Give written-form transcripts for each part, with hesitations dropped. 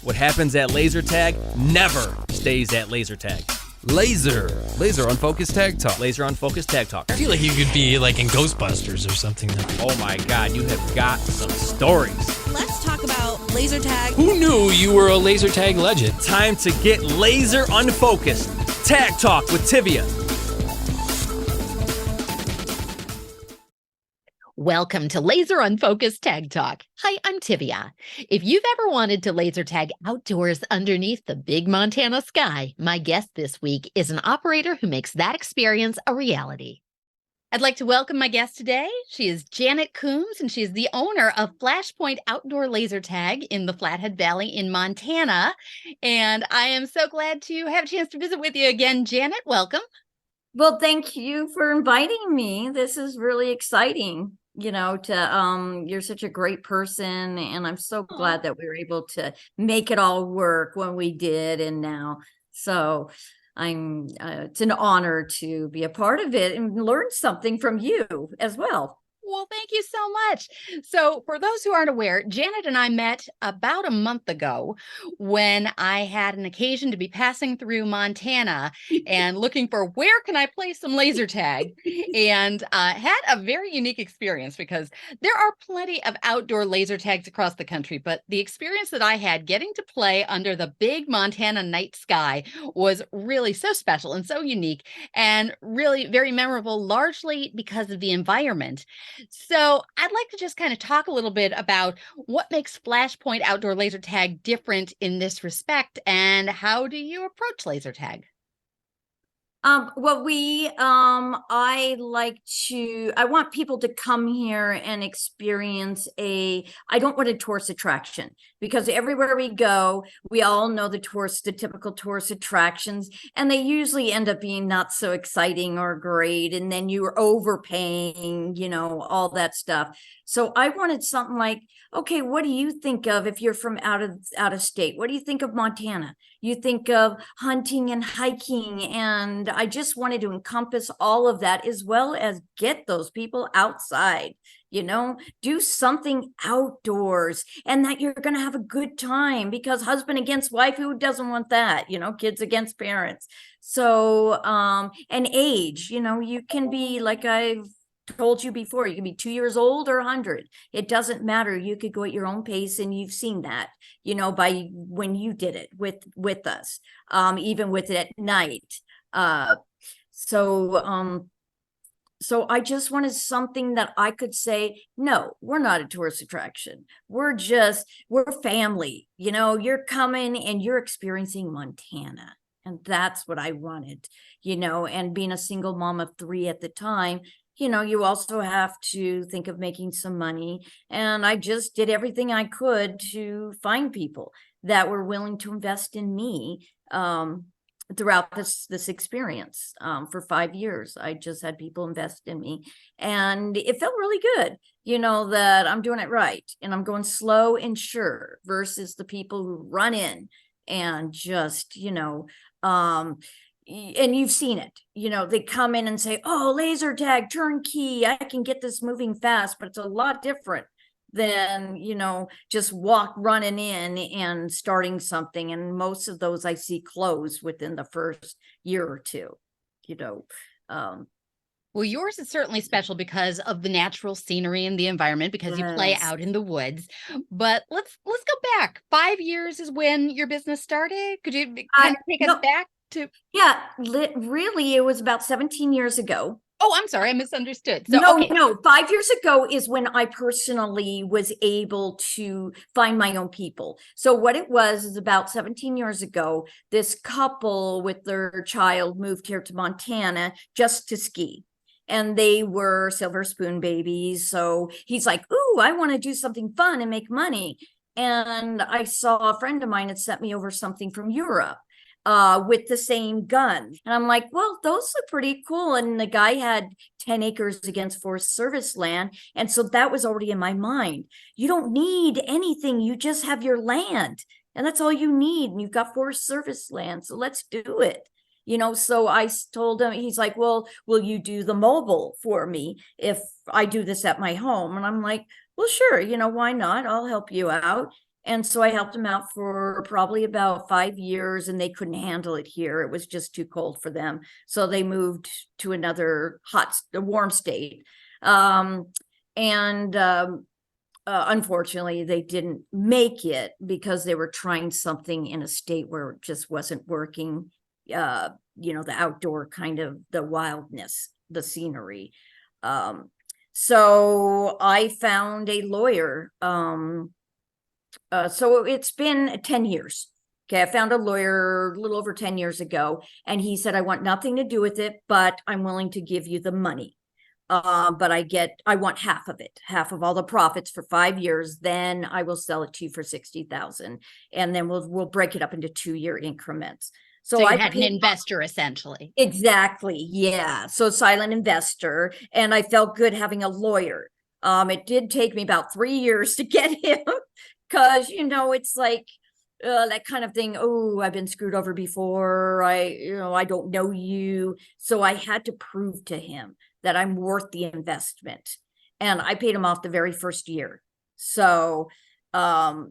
What happens at laser tag never stays at laser tag. Laser unfocused tag talk. Laser unfocused tag talk. I feel like you could be like in Ghostbusters or something. Oh my God, you have got some stories. Let's talk about laser tag. Who knew you were a laser tag legend? Time to get laser unfocused. Tag talk with Tivia. Welcome to Laser Unfocused Tag Talk. Hi, I'm Tivia. If you've ever wanted to laser tag outdoors underneath the big Montana sky, my guest this week is an operator who makes that experience a reality. I'd like to welcome my guest today. She is Janet Coombs, and she is the owner of Flashpoint Outdoor Laser Tag in the Flathead Valley in Montana. And I am so glad to have a chance to visit with you again, Janet. Welcome. Well, thank you for inviting me. This is really exciting. You're such a great person, and I'm so glad that we were able to make it all work when we did and now. So it's an honor to be a part of it and learn something from you as well. Well, thank you so much. So for those who aren't aware, Janet and I met about a month ago when I had an occasion to be passing through Montana and looking for where can I play some laser tag, and had a very unique experience because there are plenty of outdoor laser tags across the country, but the experience that I had getting to play under the big Montana night sky was really so special and so unique and really very memorable, largely because of the environment. So I'd like to just kind of talk a little bit about what makes Flashpoint Outdoor Laser Tag different in this respect, and how do you approach laser tag? I want people to come here and experience I don't want a tourist attraction, because everywhere we go, we all know the typical tourist attractions, and they usually end up being not so exciting or great. And then you're overpaying, all that stuff. So I wanted something like, okay, what do you think of if you're from out of state? What do you think of Montana? You think of hunting and hiking, and I just wanted to encompass all of that, as well as get those people outside, do something outdoors, and that you're going to have a good time, because husband against wife, who doesn't want that? Kids against parents. So, and age, you can be, like I've told you before, you can be 2 years old or 100. It doesn't matter. You could go at your own pace, and you've seen that, by when you did it with us, even with it at night. So I just wanted something that I could say, no, we're not a tourist attraction. We're family. You're coming and you're experiencing Montana. And that's what I wanted, and being a single mom of 3 at the time, you also have to think of making some money. And I just did everything I could to find people that were willing to invest in me throughout this experience. For 5 years, I just had people invest in me, and it felt really good, that I'm doing it right, and I'm going slow and sure, versus the people who run in and just, and you've seen it, they come in and say, oh, laser tag turnkey, I can get this moving fast. But it's a lot different than, just running in and starting something. And most of those I see close within the first year or two, Well, yours is certainly special because of the natural scenery and the environment, because you play out in the woods. But let's go back. 5 years is when your business started. Could you kind of take us back to? Yeah, really, it was about 17 years ago. Oh, I'm sorry, I misunderstood. So, No, 5 years ago is when I personally was able to find my own people. So what it was is about 17 years ago, this couple with their child moved here to Montana just to ski. And they were silver spoon babies. So he's like, ooh, I want to do something fun and make money. And I saw a friend of mine had sent me over something from Europe with the same gun. And I'm like, well, those look pretty cool. And the guy had 10 acres against Forest Service land. And so that was already in my mind. You don't need anything. You just have your land. And that's all you need. And you've got Forest Service land. So let's do it. So I told him, he's like, well, will you do the mobile for me if I do this at my home? And I'm like, well, sure. Why not? I'll help you out. And so I helped them out for probably about 5 years, and they couldn't handle it here. It was just too cold for them. So they moved to another warm state. Unfortunately, they didn't make it because they were trying something in a state where it just wasn't working. The outdoor kind of the wildness, the scenery. So I found a lawyer. So it's been 10 years. Okay, I found a lawyer a little over 10 years ago, and he said, I want nothing to do with it, but I'm willing to give you the money. But I want half of it, half of all the profits for 5 years. Then I will sell it to you for 60,000, and then we'll break it up into 2-year increments. So I had an investor essentially. Exactly. Yeah. So silent investor. And I felt good having a lawyer. It did take me about 3 years to get him because, it's like that kind of thing. Oh, I've been screwed over before. I don't know you. So I had to prove to him that I'm worth the investment. And I paid him off the very first year. So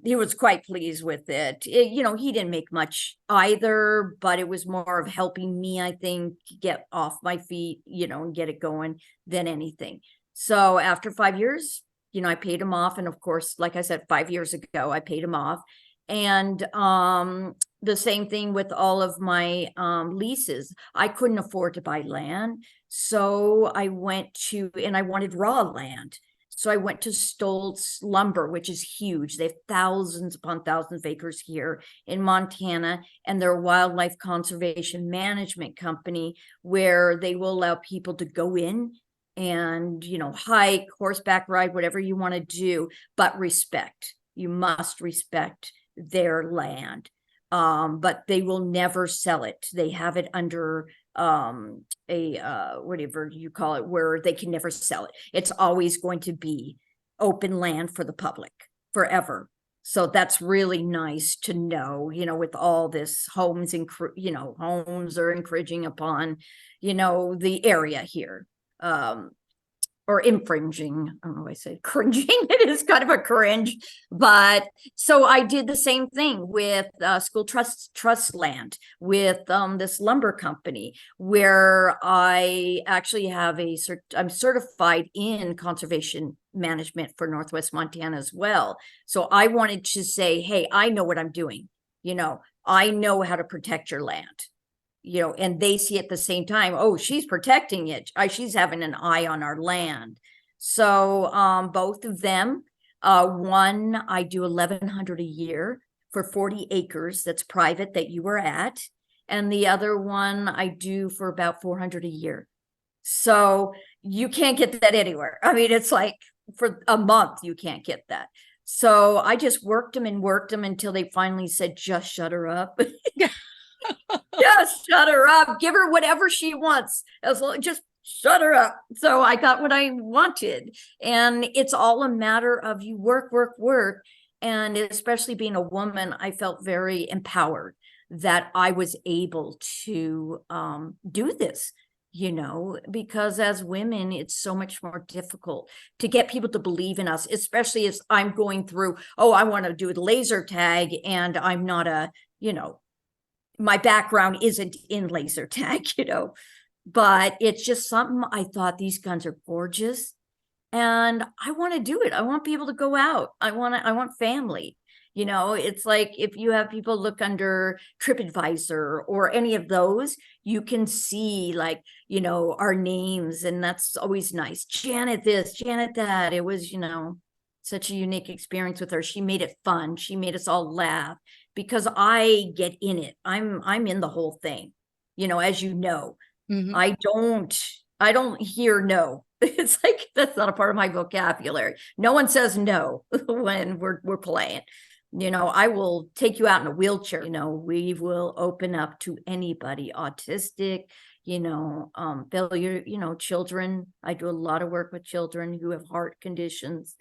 he was quite pleased with it. He didn't make much either, but it was more of helping me, I think, get off my feet, and get it going than anything. So after 5 years, I paid him off. And of course, like I said, 5 years ago, I paid him off. And the same thing with all of my leases. I couldn't afford to buy land. So I wanted raw land. So I went to Stoltz Lumber, which is huge. They have thousands upon thousands of acres here in Montana, and they're a wildlife conservation management company where they will allow people to go in and, hike, horseback ride, whatever you want to do, but respect. You must respect their land. But they will never sell it. They have it under whatever you call it, where they can never sell it. It's always going to be open land for the public forever. So that's really nice to know, with all this homes are infringing upon, the area here. Or infringing. I don't know why I say cringing. It is kind of a cringe. But so I did the same thing with school trust land with this lumber company, where I actually have I'm certified in conservation management for Northwest Montana as well. So I wanted to say, hey, I know what I'm doing. I know how to protect your land. And they see at the same time, oh, she's protecting it. She's having an eye on our land. So both of them, one, I do $1,100 a year for 40 acres that's private that you were at. And the other one I do for about $400 a year. So you can't get that anywhere. I mean, it's like for a month, you can't get that. So I just worked them until they finally said, just shut her up. Just shut her up. Give her whatever she wants. Just shut her up. So I got what I wanted. And it's all a matter of you work. And especially being a woman, I felt very empowered that I was able to do this, because as women, it's so much more difficult to get people to believe in us, especially as I'm going through, I want to do a laser tag and I'm not my background isn't in laser tag, but it's just something I thought these guns are gorgeous and I want to do it. I want people to go out. I want family. It's like if you have people look under TripAdvisor or any of those, you can see our names, and that's always nice. Janet this, Janet that. It was, such a unique experience with her. She made it fun. She made us all laugh because I get in it. I'm in the whole thing, as you know. Mm-hmm. I don't hear no. It's like that's not a part of my vocabulary. No one says no when we're playing. I will take you out in a wheelchair. We will open up to anybody, autistic, failure, children. I do a lot of work with children who have heart conditions.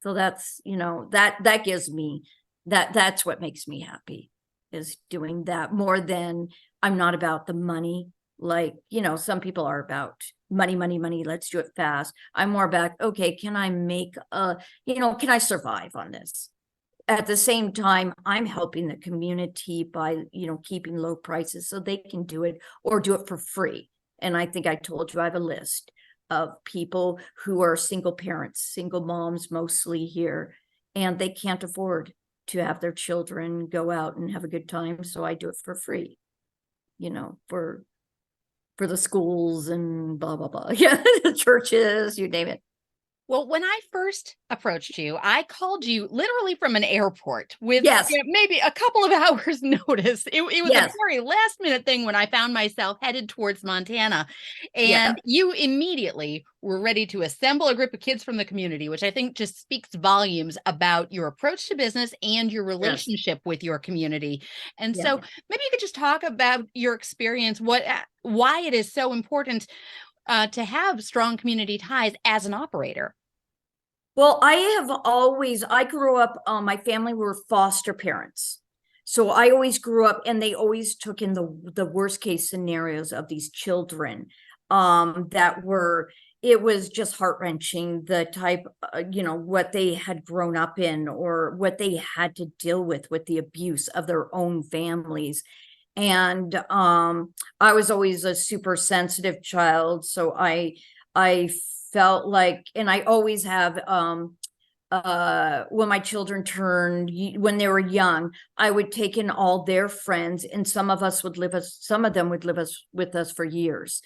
So that's, that gives me that's what makes me happy, is doing that more than I'm not about the money. Like, some people are about money. Let's do it fast. I'm more about, okay, can I make can I survive on this? at the same time, I'm helping the community by, keeping low prices so they can do it or do it for free. And I think I told you I have a list of people who are single parents, single moms, mostly here, and they can't afford to have their children go out and have a good time. So I do it for free, for the schools and blah, blah, blah. Yeah, the churches, you name it. Well, when I first approached you, I called you literally from an airport with Yes. maybe a couple of hours notice. It was Yes. a very last minute thing when I found myself headed towards Montana. Yeah. And you immediately were ready to assemble a group of kids from the community, which I think just speaks volumes about your approach to business and your relationship with your community. And so maybe you could just talk about your experience, why it is so important to have strong community ties as an operator. Well, I grew up, my family were foster parents. So I always grew up, and they always took in the worst case scenarios of these children it was just heart-wrenching, the type, what they had grown up in or what they had to deal with the abuse of their own families. And I was always a super sensitive child, so I felt like, and I always have, when my children when they were young, I would take in all their friends, and some of them would live with us for years.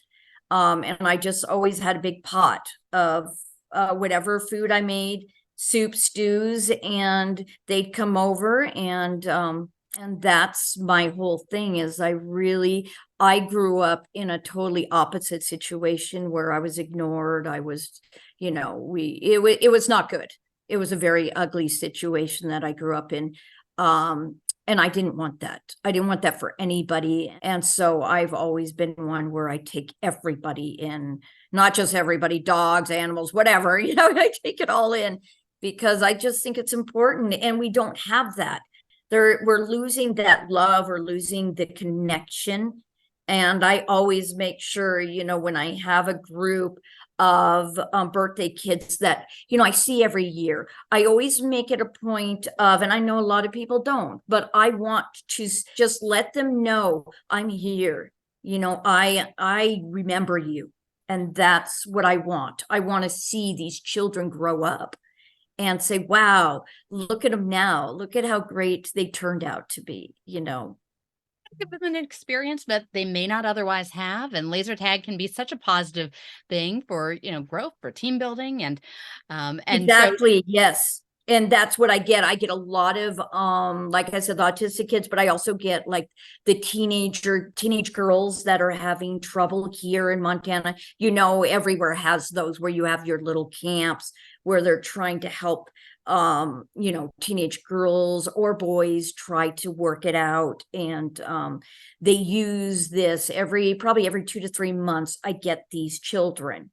And I just always had a big pot of whatever food I made, soup, stews, and they'd come over, and that's my whole thing is I grew up in a totally opposite situation where I was ignored. I was, it was not good. It was a very ugly situation that I grew up in. And I didn't want that. I didn't want that for anybody. And so I've always been one where I take everybody in, not just everybody, dogs, animals, whatever, I take it all in because I just think it's important. And we don't have that. We're losing that love, we're losing the connection. And I always make sure, when I have a group of birthday kids that, I see every year, I always make it a point of, and I know a lot of people don't, but I want to just let them know I'm here. I remember you. And that's what I want. I want to see these children grow up and say, wow, look at them now. Look at how great they turned out to be, Give them an experience that they may not otherwise have. And laser tag can be such a positive thing for, growth, for team building. And exactly. Yes. And that's what I get. I get a lot of, like I said, the autistic kids, but I also get like the teenage girls that are having trouble here in Montana. Everywhere has those where you have your little camps where they're trying to help, teenage girls or boys try to work it out. And they use this probably every 2 to 3 months. I get these children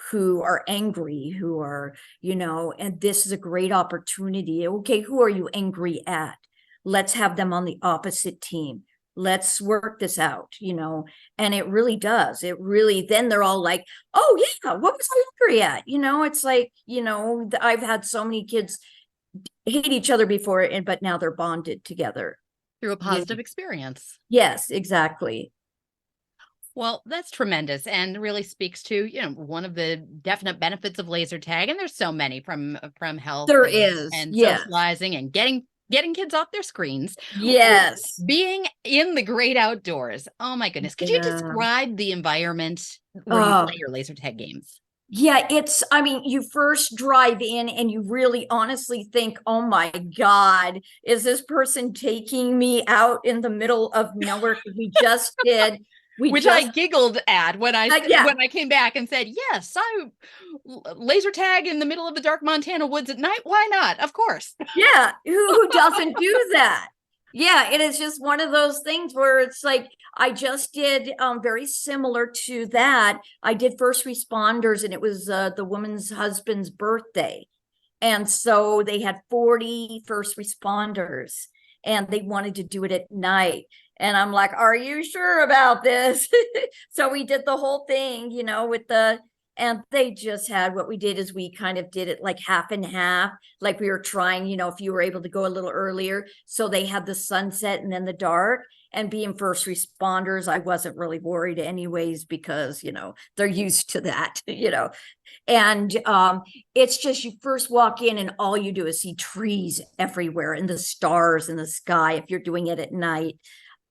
who are angry, who are, and this is a great opportunity. Okay, who are you angry at? Let's have them on the opposite team. Let's work this out, and it really does. Then they're all like, oh yeah, what was I angry at? It's like, I've had so many kids hate each other before, but now they're bonded together. Through a positive experience. Yes, exactly. Well, that's tremendous and really speaks to, one of the definite benefits of laser tag. And there's so many from health and socializing and getting kids off their screens. Yes. Being in the great outdoors. Oh my goodness. Could you describe the environment where you play your laser tag games? Yeah, you first drive in and you really honestly think, oh my God, is this person taking me out in the middle of nowhere? We just did. I giggled at when I came back and said, yes, I laser tag in the middle of the dark Montana woods at night. Why not? Of course. Yeah. Who doesn't do that? Yeah. It is just one of those things where it's like, I just did very similar to that. I did first responders, and it was the woman's husband's birthday. And so they had 40 first responders and they wanted to do it at night. And I'm like, are you sure about this? So we did the whole thing, And they just had, what we did is we kind of did it like half and half, like we were trying, if you were able to go a little earlier. So they had the sunset and then the dark. And being first responders, I wasn't really worried anyways, because, they're used to that, and it's just, you first walk in and all you do is see trees everywhere and the stars in the sky if you're doing it at night.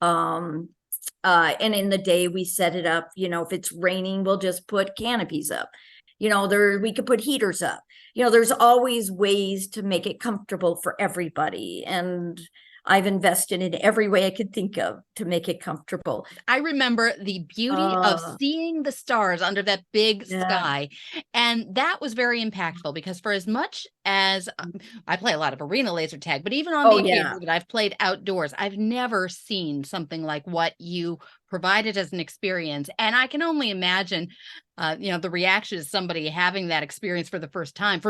And in the day we set it up, if it's raining, we'll just put canopies up, we could put heaters up, there's always ways to make it comfortable for everybody. And I've invested in every way I could think of to make it comfortable. I remember the beauty of seeing the stars under that big sky. And that was very impactful, because for as much as I play a lot of arena laser tag, but even on the occasion that I've played outdoors, I've never seen something like what you provided as an experience. And I can only imagine, the reaction of somebody having that experience for the first time,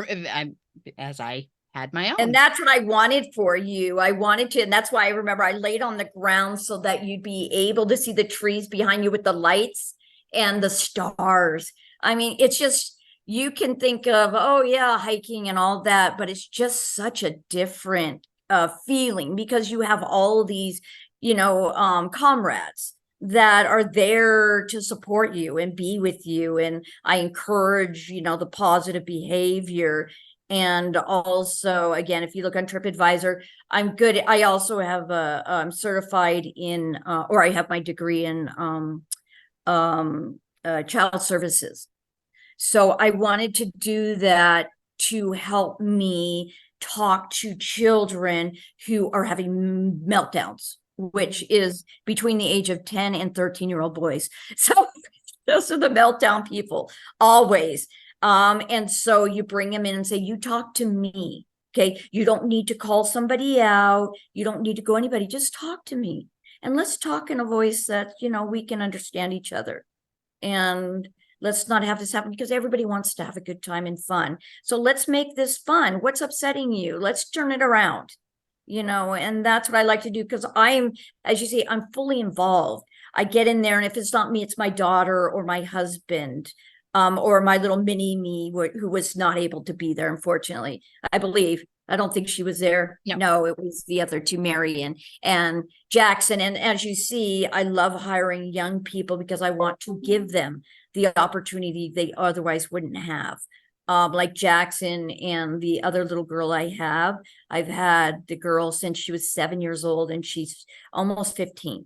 as I had my own. And that's what I wanted for you. I wanted to, and that's why I remember I laid on the ground so that you'd be able to see the trees behind you with the lights and the stars. I mean, it's just, you can think of, hiking and all that, but it's just such a different feeling, because you have all these, comrades that are there to support you and be with you. And I encourage, the positive behavior. And also, again, if you look on TripAdvisor, I'm good. I also have I'm certified in, or I have my degree in child services. So I wanted to do that to help me talk to children who are having meltdowns, which is between the age of 10 and 13-year-old boys. So those are the meltdown people, always. And so you bring them in and say, you talk to me. Okay. You don't need to call somebody out. You don't need to go anybody. Just talk to me. And let's talk in a voice that, we can understand each other. And let's not have this happen, because everybody wants to have a good time and fun. So let's make this fun. What's upsetting you? Let's turn it around, and that's what I like to do, because I'm, as you say, I'm fully involved. I get in there, and if it's not me, it's my daughter or my husband. Or my little mini me, who was not able to be there, unfortunately. I don't think she was there. No, it was the other two, Marion and Jackson. And as you see, I love hiring young people, because I want to give them the opportunity they otherwise wouldn't have. Like Jackson and the other little girl I've had the girl since she was 7 years old, and she's almost 15.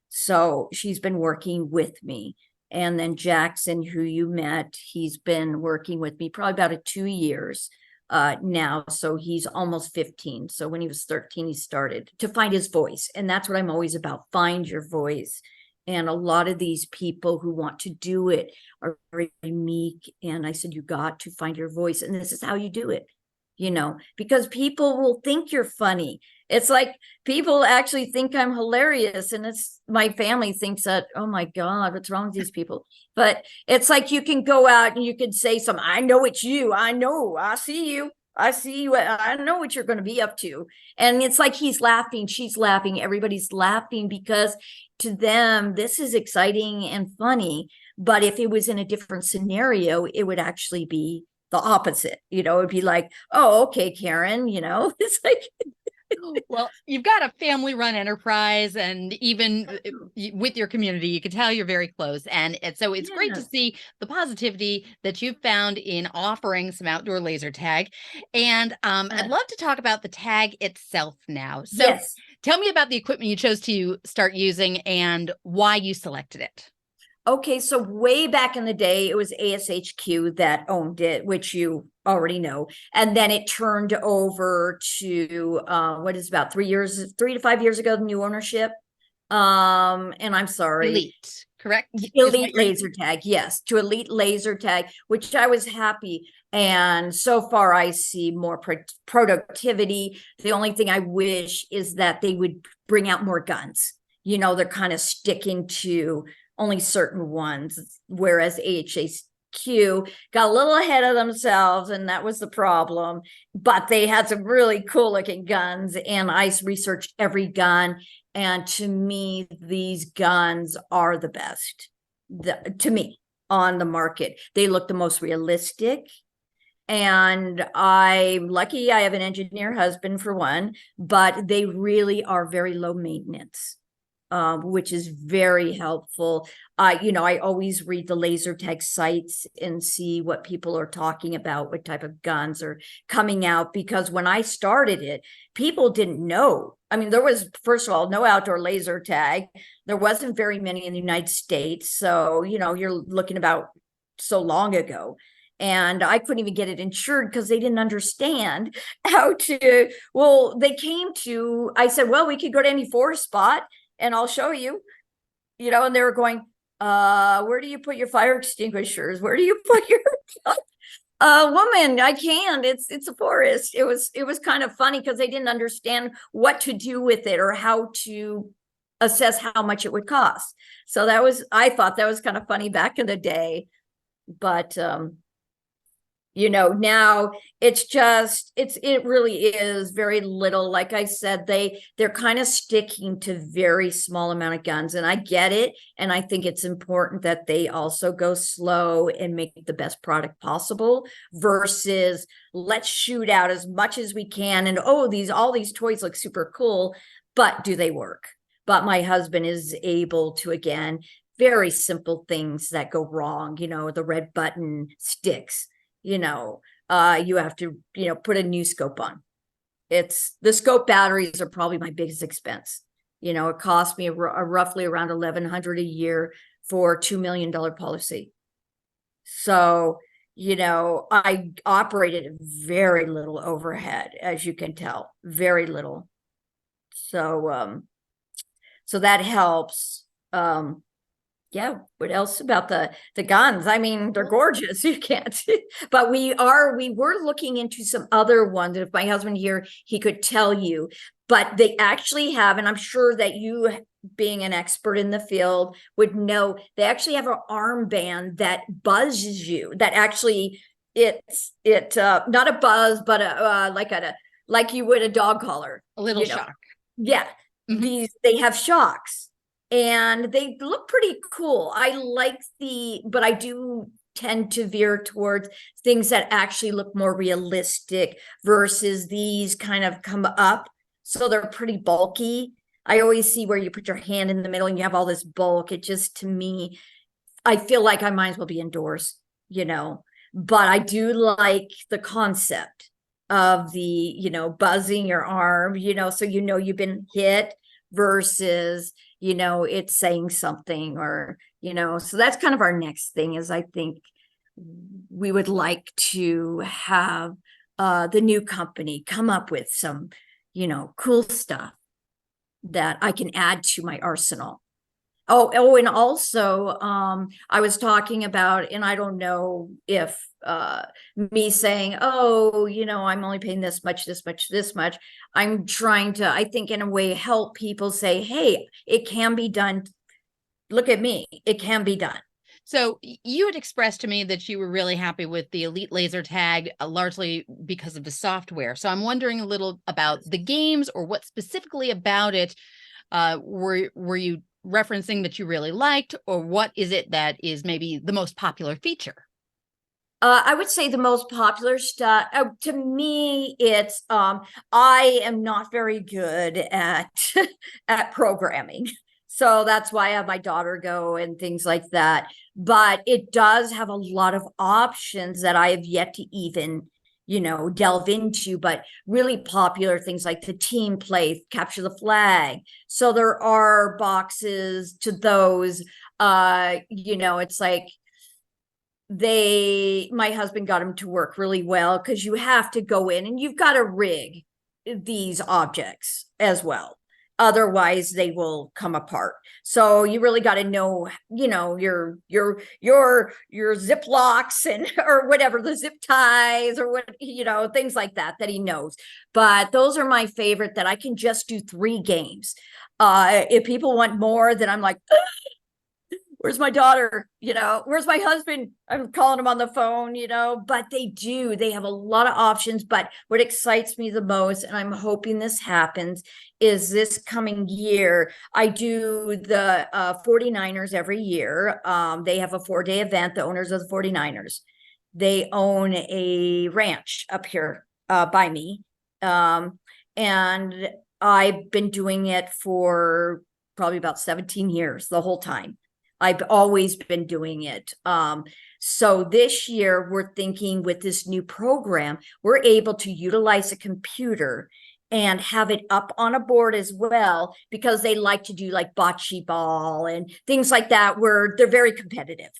So she's been working with me. And then Jackson, who you met, he's been working with me probably about 2 years now. So he's almost 15. So when he was 13, he started to find his voice. And that's what I'm always about. Find your voice. And a lot of these people who want to do it are very meek. And I said, you got to find your voice. And this is how you do it, because people will think you're funny. It's like people actually think I'm hilarious, and my family thinks that, oh my God, what's wrong with these people? But it's like, you can go out and you can say something. I know it's you. I know. I see you. I know what you're going to be up to. And it's like, he's laughing. She's laughing. Everybody's laughing, because to them, this is exciting and funny. But if it was in a different scenario, it would actually be the opposite. It'd be like, oh, okay, Karen, it's like. Well, you've got a family-run enterprise, and even with your community, you can tell you're very close. And so it's great to see the positivity that you've found in offering some outdoor laser tag. And I'd love to talk about the tag itself now. So tell me about the equipment you chose to start using and why you selected it. Okay, so way back in the day, it was ASHQ that owned it, which you already know. And then it turned over to what is about 3 to 5 years ago, the new ownership. And I'm sorry. Elite, correct? Elite Laser Tag, yes, to Elite Laser Tag, which I was happy. And so far, I see more productivity. The only thing I wish is that they would bring out more guns. They're kind of sticking to only certain ones, whereas AHQ got a little ahead of themselves, and that was the problem. But they had some really cool looking guns, and I researched every gun. And to me, these guns are the best, to me. on the market. They look the most realistic. And I'm lucky I have an engineer husband for one, but they really are very low maintenance, which is very helpful. I always read the laser tag sites and see what people are talking about, what type of guns are coming out, because when I started it, people didn't know. I mean, there was, first of all, no outdoor laser tag. There wasn't very many in the United States. So, you're looking about so long ago. And I couldn't even get it insured because they didn't understand how to, I said, well, we could go to any forest spot and I'll show you, and they were going, where do you put your fire extinguishers? Where do you put your woman? I can't, it's a forest. It was kind of funny because they didn't understand what to do with it or how to assess how much it would cost. So I thought that was kind of funny back in the day, but, now it really is very little. Like I said, they're kind of sticking to very small amount of guns, and I get it. And I think it's important that they also go slow and make the best product possible versus let's shoot out as much as we can. And all these toys look super cool, but do they work? But my husband is able to, again, very simple things that go wrong, the red button sticks. You have to, put a new scope on. The scope batteries are probably my biggest expense. It cost me roughly around $1,100 a year for $2 million policy. So, I operated very little overhead, as you can tell, very little. So, so that helps. Yeah, what else about the guns? I mean, they're gorgeous. You can't, but we were looking into some other ones. If my husband here, he could tell you, but they actually have, and I'm sure that you, being an expert in the field, would know, they actually have an armband that buzzes you, that actually not a buzz, but like you would a dog collar. A little shock. Yeah. Mm-hmm. They have shocks. And they look pretty cool. I like but I do tend to veer towards things that actually look more realistic versus these kind of come up. So they're pretty bulky. I always see where you put your hand in the middle and you have all this bulk. It just, to me, I feel like I might as well be indoors, but I do like the concept of the, buzzing your arm, so you've been hit versus it's saying something, or so that's kind of our next thing. Is I think we would like to have the new company come up with some cool stuff that I can add to my arsenal. And also I was talking about, and I don't know if me saying, I'm only paying this much, I'm trying to, I think, in a way, help people say, hey, it can be done. Look at me, it can be done. So you had expressed to me that you were really happy with the Elite Laser Tag, largely because of the software. So I'm wondering a little about the games, or what specifically about it were you referencing that you really liked, or what is it that is maybe the most popular feature? I would say the most popular stuff to me, it's I am not very good at at programming, so that's why I have my daughter go and things like that. But it does have a lot of options that I have yet to even delve into, but really popular things like the team play, capture the flag. So there are boxes to those. It's like my husband got them to work really well, because you have to go in and you've got to rig these objects as well. Otherwise they will come apart. So you really got to know, your zip locks and, or whatever, the zip ties, or what, things like that he knows. But those are my favorite, that I can just do 3 games. If people want more, then I'm like, where's my daughter? Where's my husband? I'm calling him on the phone, but they have a lot of options. But what excites me the most, and I'm hoping this happens, is this coming year. I do the 49ers every year. They have a 4-day event, the owners of the 49ers. They own a ranch up here by me. And I've been doing it for probably about 17 years, the whole time. I've always been doing it. So this year we're thinking with this new program, we're able to utilize a computer and have it up on a board as well, because they like to do like bocce ball and things like that, where they're very competitive.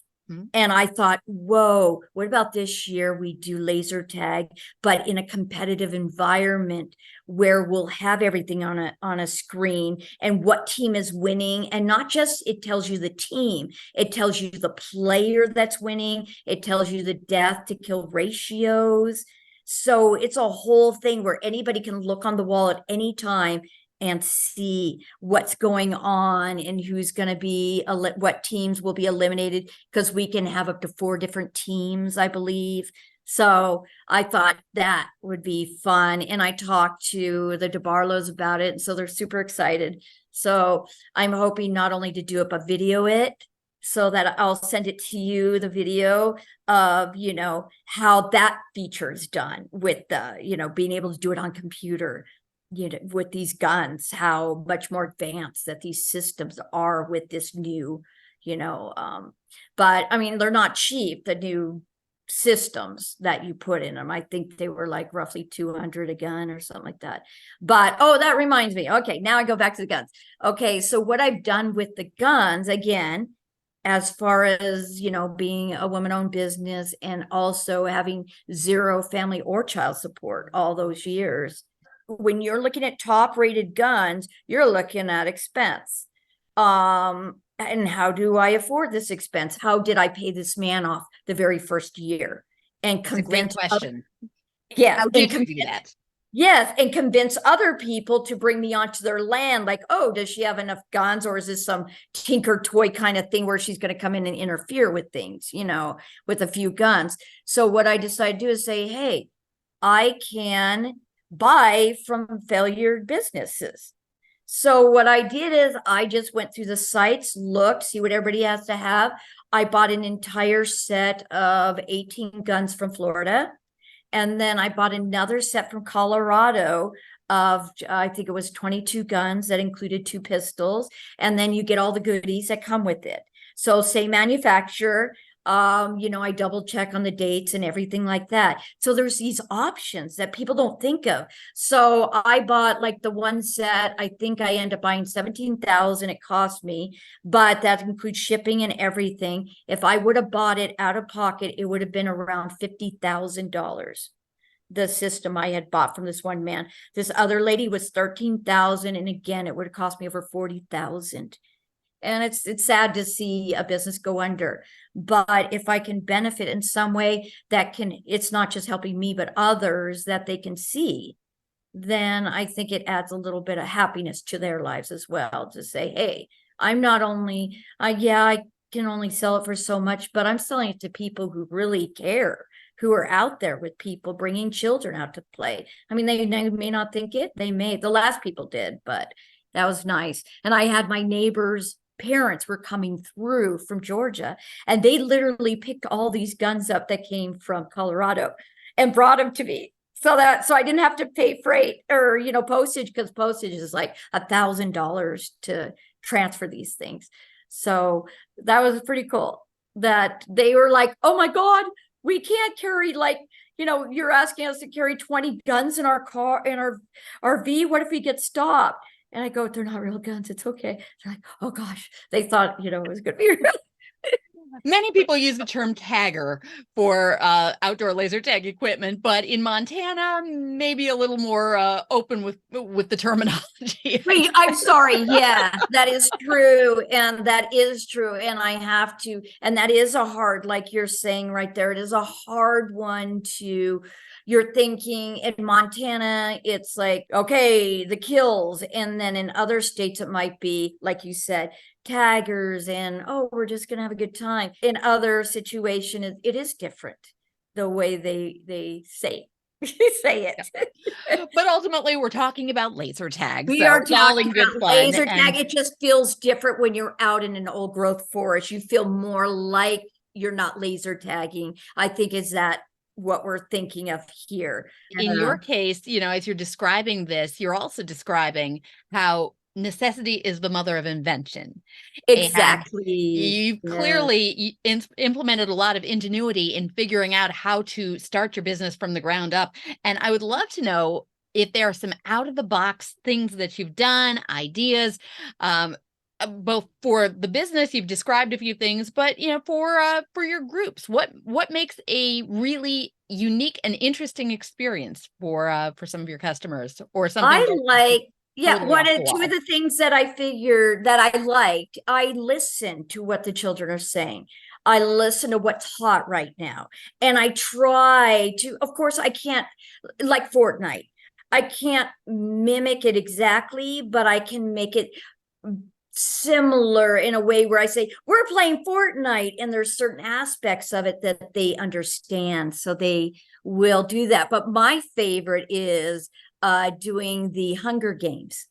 And I thought, whoa, what about this year we do laser tag, but in a competitive environment where we'll have everything on a screen and what team is winning. And not just, it tells you the team, it tells you the player that's winning. It tells you the death to kill ratios. So it's a whole thing where anybody can look on the wall at any time and see what's going on and who's going to be, what teams will be eliminated, because we can have up to 4 different teams, I believe. So I thought that would be fun. And I talked to the DeBarlos about it. And so they're super excited. So I'm hoping not only to do it, but video it, so that I'll send it to you, the video of, how that feature is done with the, being able to do it on computer, with these guns, how much more advanced that these systems are with this new, but I mean, they're not cheap, the new systems that you put in them. I think they were like roughly 200 a gun or something like that. But, that reminds me. Okay, now I go back to the guns. Okay, so what I've done with the guns, again, as far as, being a woman-owned business and also having 0 family or child support all those years, when you're looking at top rated guns, you're looking at expense. And how do I afford this expense? How did I pay this man off the very first year? And convince, That's a great question. Yes. How did you do that? Yes, and convince other people to bring me onto their land. Like, oh, does she have enough guns, or is this some tinker toy kind of thing where she's going to come in and interfere with things, with a few guns? So what I decided to do is say, hey, I can buy from failure businesses. So what I did is I just went through the sites, looked, see what everybody has to have. I bought an entire set of 18 guns from Florida. And then I bought another set from Colorado of, I think it was 22 guns that included 2 pistols. And then you get all the goodies that come with it. So same manufacturer, I double check on the dates and everything like that. So there's these options that people don't think of. So I bought like the one set, I think I ended up buying 17,000 it cost me, but that includes shipping and everything. If I would have bought it out of pocket, it would have been around $50,000. The system I had bought from this one man. This other lady was 13,000. And again, it would have cost me over 40,000. And it's sad to see a business go under. But if I can benefit in some way that it's not just helping me, but others that they can see, then I think it adds a little bit of happiness to their lives as well, to say, hey, I'm not only, I can only sell it for so much, but I'm selling it to people who really care, who are out there with people, bringing children out to play. I mean, they may not think it, the last people did, but that was nice. And I had my neighbors' parents were coming through from Georgia, and they literally picked all these guns up that came from Colorado and brought them to me. So I didn't have to pay freight or, postage, because postage is like $1,000 to transfer these things. So that was pretty cool that they were like, oh my God, we can't carry you're asking us to carry 20 guns in our car, in our RV. What if we get stopped? And I go, they're not real guns. It's okay. They're like, oh gosh, they thought, it was going to be real. Many people use the term tagger for outdoor laser tag equipment, but in Montana, maybe a little more open with the terminology. I'm sorry. Yeah, that is true. And that is true. And I have to, and that is a hard, like you're saying right there, it is a hard one to you're thinking in Montana, it's like, okay, the kills. And then in other states, it might be, like you said, taggers and, oh, we're just going to have a good time. In other situations, it is different the way they say say it. But ultimately, we're talking about laser tag. We so are it's all in talking good about fun. laser and- tag. It just feels different when you're out in an old growth forest. You feel more like you're not laser tagging. I think is that what we're thinking of here. In your case, as you're describing this, you're also describing how necessity is the mother of invention. Exactly. You've Yeah. clearly implemented a lot of ingenuity in figuring out how to start your business from the ground up. And I would love to know if there are some out of the box things that you've done, ideas, both for the business. You've described a few things, but for your groups, what makes a really unique and interesting experience for some of your customers, or something I that's like, yeah, totally one off of the two wall? of the things that I figured that I liked, I listen to what the children are saying. I listen to what's hot right now. And I try to, of course, I can't, like Fortnite, I can't mimic it exactly, but I can make it similar in a way where I say, we're playing Fortnite, and there's certain aspects of it that they understand. So they will do that. But my favorite is doing the Hunger Games.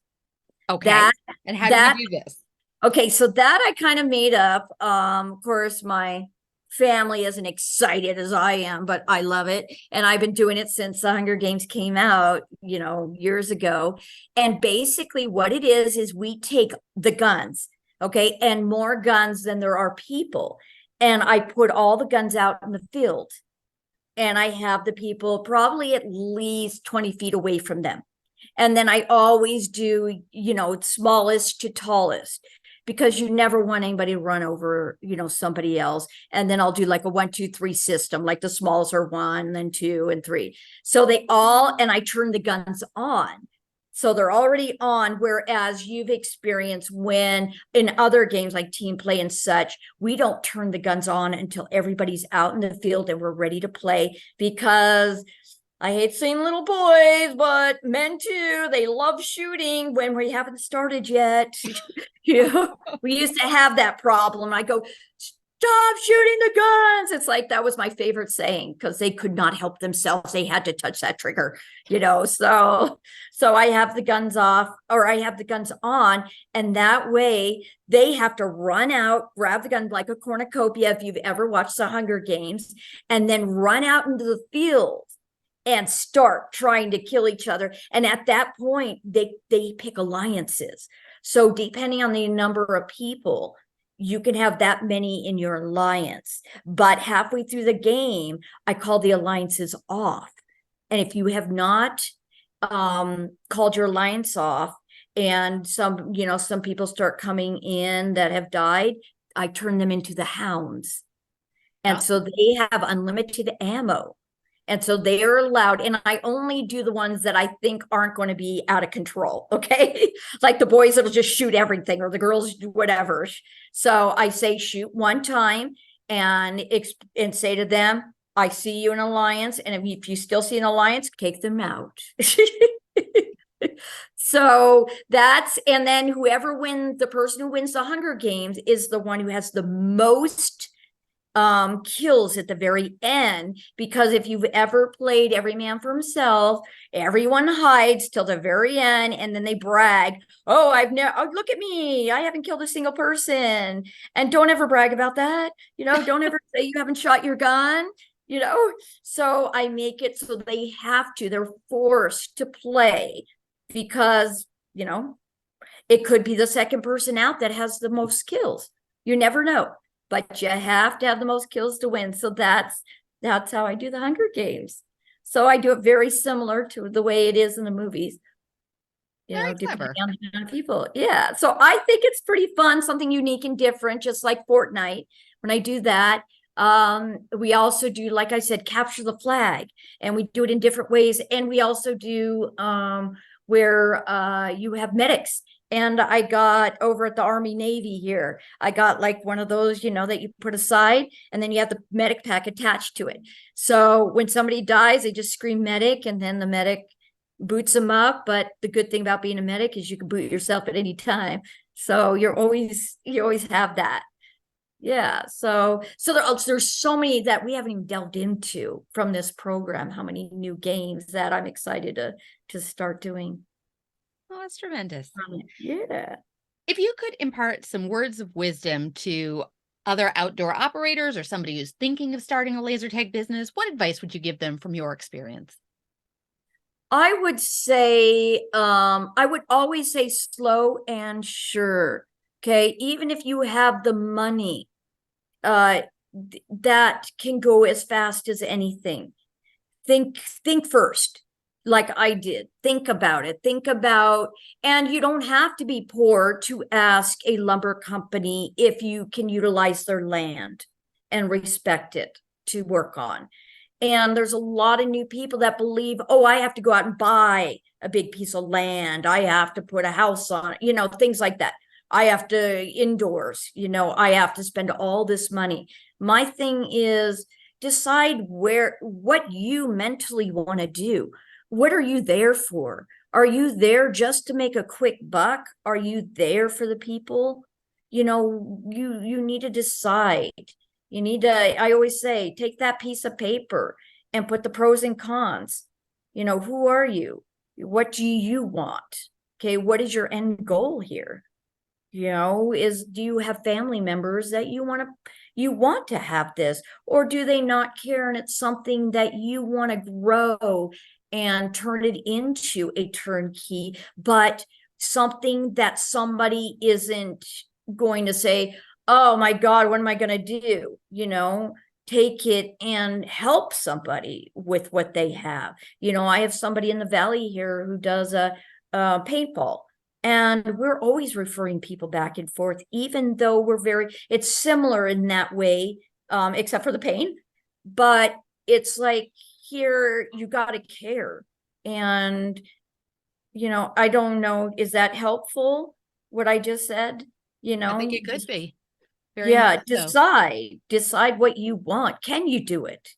Okay. And how do we do this? Okay, so that I kind of made up. Of course, my family isn't excited as I am, but I love it. And I've been doing it since the Hunger Games came out, years ago. And basically what it is we take the guns, okay, and more guns than there are people. And I put all the guns out in the field. And I have the people probably at least 20 feet away from them. And then I always do, smallest to tallest, because you never want anybody to run over, somebody else. And then I'll do like a 1, 2, 3 system, like the smallest are 1, then 2 and 3. So and I turn the guns on. So they're already on, whereas you've experienced when in other games like team play and such, we don't turn the guns on until everybody's out in the field and we're ready to play, because I hate seeing little boys, but men too. They love shooting when we haven't started yet. We used to have that problem. I go, stop shooting the guns. It's like, that was my favorite saying, because they could not help themselves. They had to touch that trigger, so I have the guns off, or I have the guns on. And that way they have to run out, grab the gun like a cornucopia, if you've ever watched the Hunger Games, and then run out into the field and start trying to kill each other. And at that point, they pick alliances. So depending on the number of people, you can have that many in your alliance. But halfway through the game, I call the alliances off. And if you have not called your alliance off, and some people start coming in that have died, I turn them into the hounds. And so they have unlimited ammo. And so they are allowed, and I only do the ones that I think aren't going to be out of control, okay? Like the boys that'll just shoot everything, or the girls, whatever. So I say shoot one time and say to them, I see you in alliance, and if you still see an alliance, take them out. So and then whoever wins, the person who wins the Hunger Games is the one who has the most kills at the very end. Because if you've ever played Every Man for Himself, everyone hides till the very end, and then they brag, oh, look at me, I haven't killed a single person. And don't ever brag about that, don't ever say you haven't shot your gun, so I make it so they're forced to play, because it could be the second person out that has the most kills. You never know. But you have to have the most kills to win. So that's how I do the Hunger Games. So I do it very similar to the way it is in the movies. Depending on the amount of people. Yeah. So I think it's pretty fun, something unique and different, just like Fortnite. When I do that, we also do, like I said, capture the flag, and we do it in different ways. And we also do where you have medics. And I got over at the Army Navy here, I got like one of those, that you put aside and then you have the medic pack attached to it. So when somebody dies, they just scream medic and then the medic boots them up. But the good thing about being a medic is you can boot yourself at any time. So you always have that. Yeah. So there's so many that we haven't even delved into from this program, how many new games that I'm excited to start doing. Oh, that's tremendous. Yeah. If you could impart some words of wisdom to other outdoor operators or somebody who's thinking of starting a laser tag business, what advice would you give them from your experience? I would say, I would always say slow and sure. Okay. Even if you have the money, that can go as fast as anything. Think first, like I did. Think about it. And you don't have to be poor to ask a lumber company if you can utilize their land and respect it to work on. And there's a lot of new people that believe, oh, I have to go out and buy a big piece of land. I have to put a house on it, things like that. I have to indoors, I have to spend all this money. My thing is decide what you mentally want to do. What are you there for? Are you there just to make a quick buck? Are you there for the people? You need to decide. You need to, I always say, take that piece of paper and put the pros and cons. Who are you? What do you want? Okay, what is your end goal here? Do you have family members that you want to have this, or do they not care and it's something that you want to grow and turn it into a turnkey, but something that somebody isn't going to say, oh my God, what am I going to do? Take it and help somebody with what they have. I have somebody in the valley here who does a paintball. And we're always referring people back and forth, even though it's similar in that way, except for the pain. But it's like, here, you got to care. And, I don't know, is that helpful, what I just said? I think it could be. Very Yeah, much so. decide what you want. Can you do it?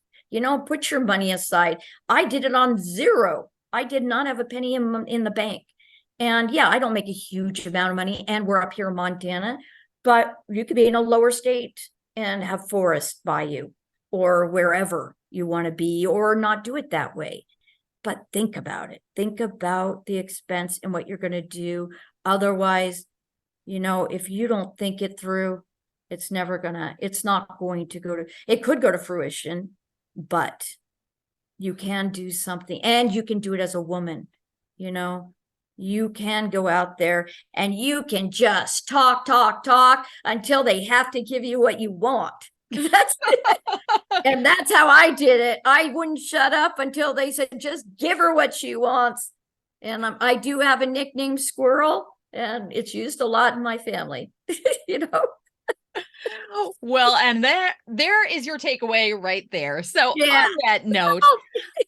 Put your money aside. I did it on zero. I did not have a penny in the bank. And yeah, I don't make a huge amount of money, and we're up here in Montana, but you could be in a lower state and have forest by you or wherever you want to be, or not do it that way. But think about it. Think about the expense and what you're going to do. Otherwise, if you don't think it through, it's not going to it could go to fruition, but you can do something, and you can do it as a woman. You can go out there and you can just talk until they have to give you what you want. That's it. And that's how I did it. I wouldn't shut up until they said, just give her what she wants. And I do have a nickname, Squirrel, and it's used a lot in my family. Well, and there is your takeaway right there. So Yeah. on that note,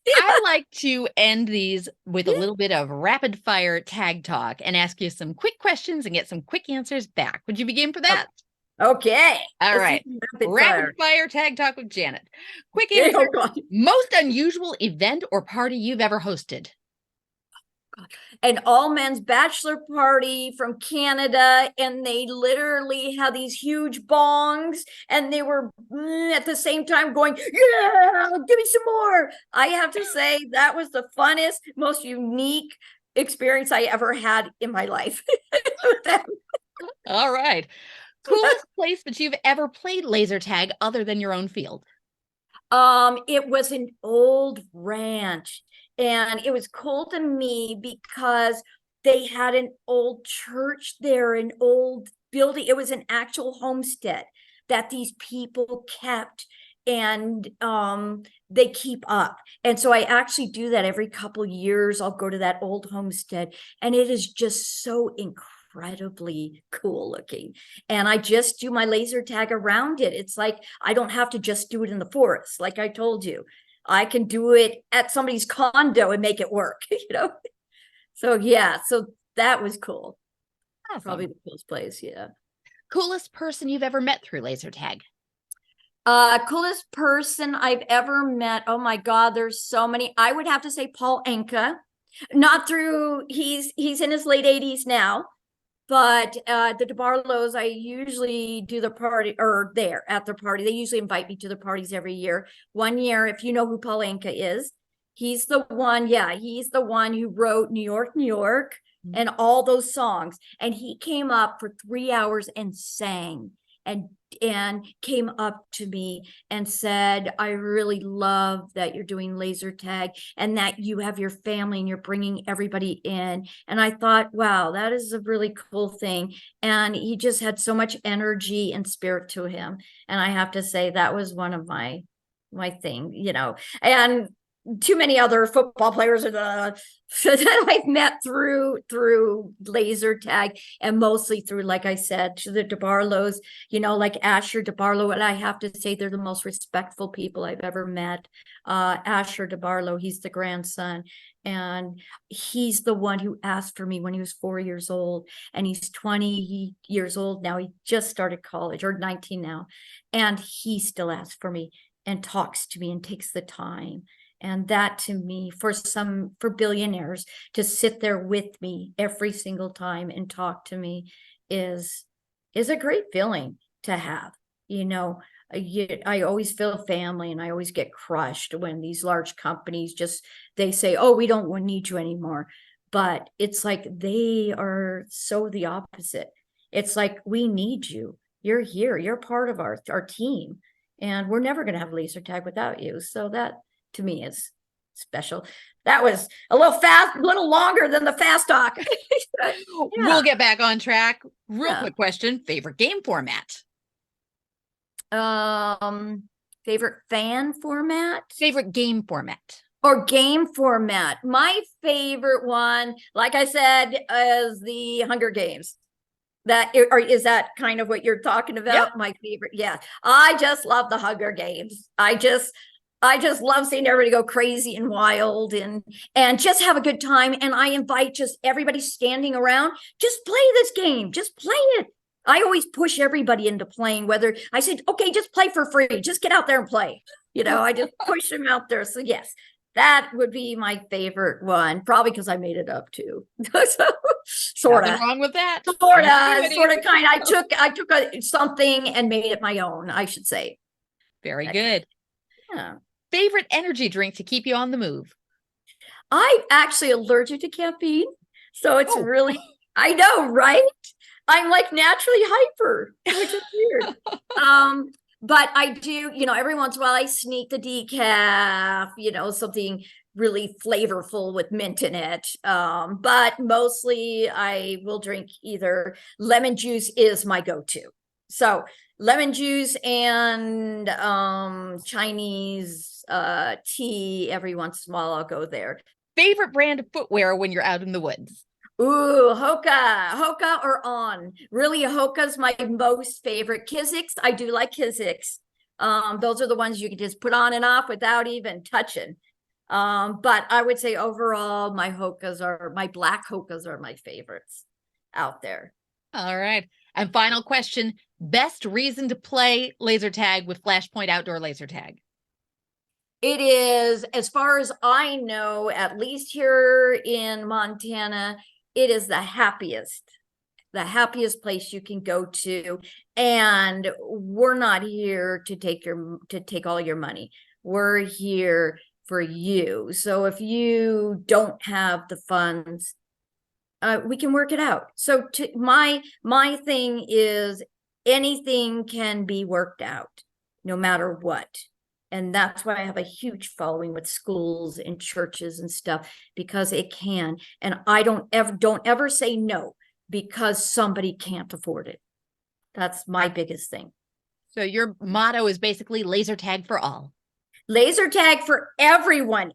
I like to end these with a little bit of rapid fire tag talk and ask you some quick questions and get some quick answers back. Would you be game for that? Okay. All right. Rapid fire tag talk with Janet. Quick answer. Most unusual event or party you've ever hosted? An all men's bachelor party from Canada, and they literally had these huge bongs, and they were at the same time going, yeah, give me some more. I have to say that was the funnest, most unique experience I ever had in my life. All right. Coolest place that you've ever played laser tag other than your own field? It was an old ranch. And it was cool to me because they had an old church there, an old building. It was an actual homestead that these people kept, and they keep up. And so I actually do that every couple years. I'll go to that old homestead, and it is just so incredibly cool looking. And I just do my laser tag around it. It's like I don't have to just do it in the forest, like I told you. I can do it at somebody's condo and make it work, So yeah, so that was cool. Awesome. Probably the coolest place. Yeah. Coolest person you've ever met through laser tag? Coolest person I've ever met. Oh my God, there's so many. I would have to say Paul Anka. Not through, he's in his late 80s now, but the DeBarlows, I usually do the party, or there at the party. They usually invite me to the parties every year. One year, if you know who Paul Anka is, he's the one who wrote New York, New York, and all those songs. And he came up for 3 hours and sang and came up to me and said, I really love that you're doing laser tag and that you have your family and you're bringing everybody in. And I thought, wow, that is a really cool thing. And he just had so much energy and spirit to him. And I have to say that was one of my thing, and too many other football players that I've met through laser tag, and mostly through, like I said, to the DeBarlows, like Asher DeBarlow. And I have to say they're the most respectful people I've ever met. Asher DeBarlow, he's the grandson, and he's the one who asked for me when he was 4 years old, and he's 20 years old now. He just started college, or 19 now, and he still asks for me and talks to me and takes the time. And that, to me, for billionaires to sit there with me every single time and talk to me is a great feeling to have. I always feel family, and I always get crushed when these large companies they say, oh, we don't need you anymore. But it's like they are so the opposite. It's like, we need you. You're here. You're part of our team. And we're never going to have laser tag without you. So that, to me, is special. That was a little longer than the fast talk. Yeah. We'll get back on track. Quick question. Favorite game format? Favorite fan format? Favorite game format? Or game format. My favorite one, like I said, is the Hunger Games. Is that kind of what you're talking about? Yep. My favorite. Yeah. I just love the Hunger Games. I just love seeing everybody go crazy and wild and just have a good time. And I invite just everybody standing around, just play this game, just play it. I always push everybody into playing, whether I said, okay, just play for free, just get out there and play. I just push them out there. So yes, that would be my favorite one, probably because I made it up too. So, sort of. Nothing wrong with that. Sort of, kind. I took something and made it my own, I should say. Very good. Yeah. Favorite energy drink to keep you on the move? I'm actually allergic to caffeine, so it's really, I know, right? I'm like naturally hyper, which is weird. But I do, every once in a while I sneak the decaf, something really flavorful with mint in it. But mostly I will drink either lemon juice is my go-to. So lemon juice and Chinese tea, every once in a while I'll go there. Favorite brand of footwear when you're out in the woods? Ooh, Hoka or On. Really, Hoka's my most favorite. Kizik's, I do like Kizik's. Those are the ones you can just put on and off without even touching. But I would say overall, my black Hokas are my favorites out there. All right. And final question, best reason to play laser tag with Flashpoint Outdoor Laser Tag? It is, as far as I know, at least here in Montana, it is the happiest place you can go to. And we're not here to take all your money. We're here for you. So if you don't have the funds, we can work it out. So my thing is anything can be worked out no matter what. And that's why I have a huge following with schools and churches and stuff, because it can. And I don't ever say no because somebody can't afford it. That's my biggest thing. So your motto is basically laser tag for all. Laser tag for everyone,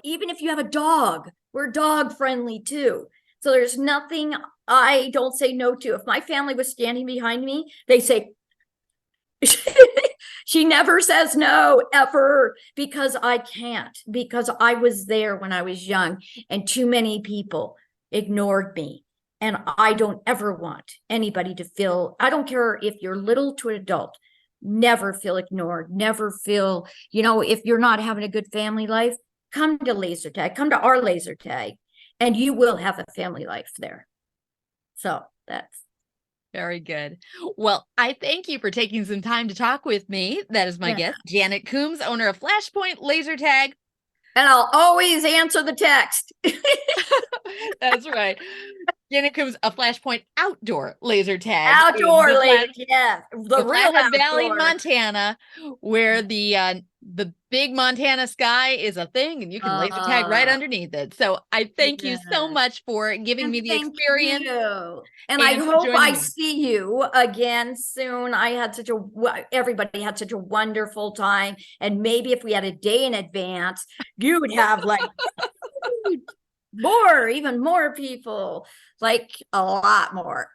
even if you have a dog, we're dog friendly too. So there's nothing I don't say no to. If my family was standing behind me, they say, she never says no ever, because I can't, because I was there when I was young and too many people ignored me. And I don't ever want anybody to feel, I don't care if you're little to an adult, never feel ignored, never feel, if you're not having a good family life, come to laser tag, come to our laser tag, and you will have a family life there. So that's very good. Well, I thank you for taking some time to talk with me. That is my guest, Janet Coombs, owner of Flashpoint Laser Tag. And I'll always answer the text. That's right. Janet Coombs, a Flashpoint Outdoor Laser Tag. Outdoor laser, yeah. The real Valley, Montana, where the big Montana sky is a thing, and you can laser tag right underneath it. So I thank you so much for giving me the experience. And I hope I see you again soon. Everybody had such a wonderful time. And maybe if we had a day in advance, you would have like even more people, like a lot more.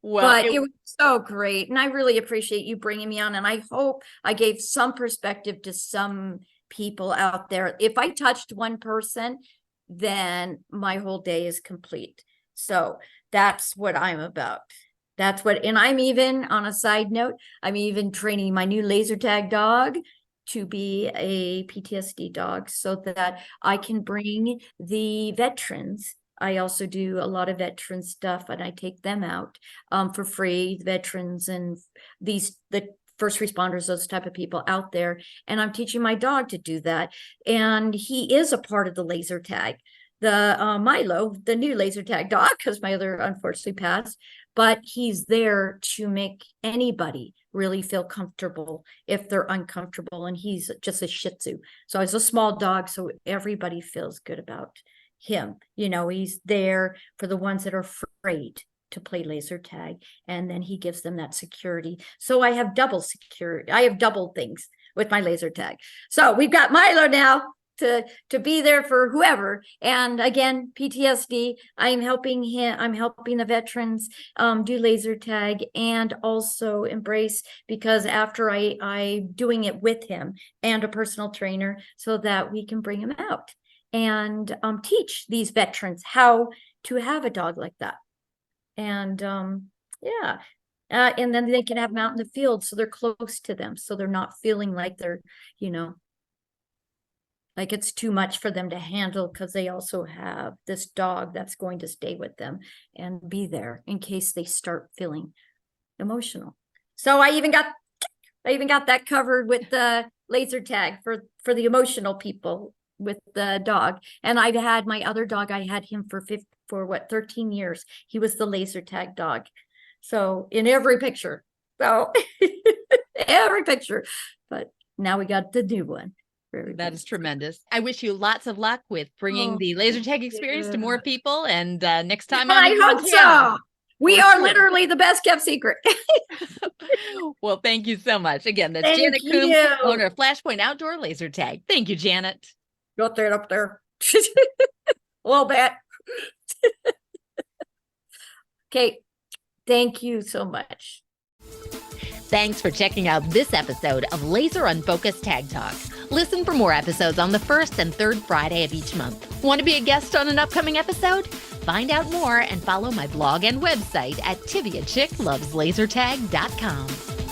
Well, but it was so great. And I really appreciate you bringing me on. And I hope I gave some perspective to some people out there. If I touched one person, then my whole day is complete. So that's what I'm about. And I'm even, on a side note, I'm even training my new laser tag dog to be a PTSD dog so that I can bring the veterans. I also do a lot of veteran stuff, and I take them out for free, veterans and the first responders, those type of people out there. And I'm teaching my dog to do that. And he is a part of the laser tag. The Milo, the new laser tag dog, because my other unfortunately passed, but he's there to make anybody really feel comfortable if they're uncomfortable. And he's just a Shih Tzu. So he's a small dog, so everybody feels good about him. He's there for the ones that are afraid to play laser tag, and then he gives them that security. So I have double security. I have double things with my laser tag. So we've got Milo now to be there for whoever. And again, PTSD, I'm helping the veterans do laser tag, and also embrace, because after I doing it with him and a personal trainer so that we can bring him out and teach these veterans how to have a dog like that. And and then they can have them out in the field, so they're close to them, so they're not feeling like they're, like it's too much for them to handle, because they also have this dog that's going to stay with them and be there in case they start feeling emotional. So I even got that covered with the laser tag for the emotional people with the dog. And I've had my other dog, I had him for 13 years. He was the laser tag dog. So in every picture, every picture, but now we got the new one. That is tremendous. I wish you lots of luck with bringing the laser tag experience to more people. And next time I hope so. We are literally the best kept secret. Well, thank you so much. Again, that's Janet Coombs, owner of Flashpoint Outdoor Laser Tag. Thank you, Janet. Got that up there. A little bit. Okay. Thank you so much. Thanks for checking out this episode of Laser Unfocused Tag Talk. Listen for more episodes on the first and third Friday of each month. Want to be a guest on an upcoming episode? Find out more and follow my blog and website at TiviaChickLovesLaserTag.com.